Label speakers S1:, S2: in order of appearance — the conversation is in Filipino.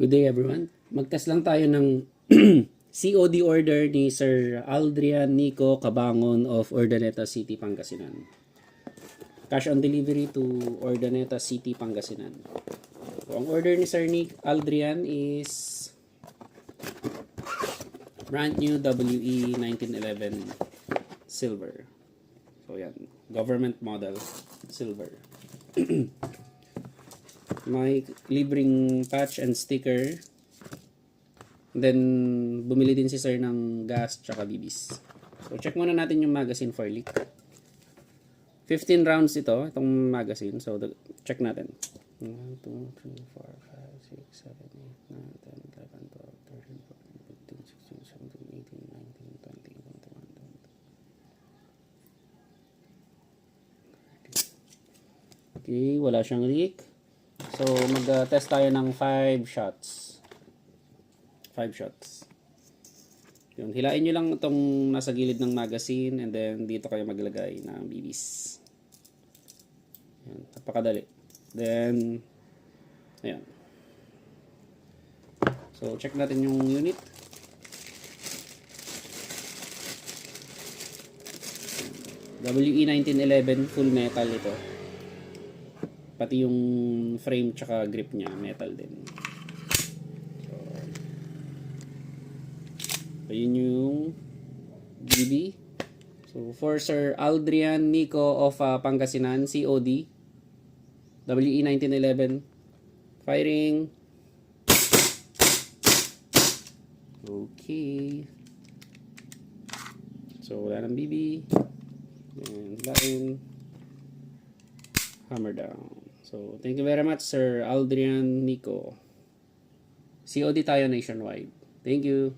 S1: Good day everyone. Mag-test lang tayo ng COD order ni Sir Aldrian Nico Cabangon of Urdaneta City, Pangasinan. Cash on delivery to Urdaneta City, Pangasinan. So, ang order ni Sir Aldrian is brand new WE 1911 silver. So yan, government model silver. May libreng patch and sticker. Then, bumili din si sir ng gas tsaka bibis. So, check muna natin yung magazine for leak. 15 rounds itong magazine. So, check natin. 1, 2, 3, 4, 5, 6, 7, 8, 9, 10, 11, 12, 13, 14, 15, 16, 17, 18, 19, 20, 21, 22. Okay, wala siyang leak. So, mag-test tayo ng 5 shots. 5 shots. Yun, hilain nyo lang itong nasa gilid ng magazine and then dito kayo maglagay ng bibis. Yan, napakadali. Then, ayan. So, check natin yung unit. WE 1911 full metal ito. Pati yung frame tsaka grip niya, metal din. So, yun yung BB. So, for Sir Aldrian Nico of Pangasinan, COD, WE 1911, firing. Okay. So, wala ng BB. And line. Hammer down. So, thank you very much, Sir Aldrian Nico. COD tayo nationwide. Thank you.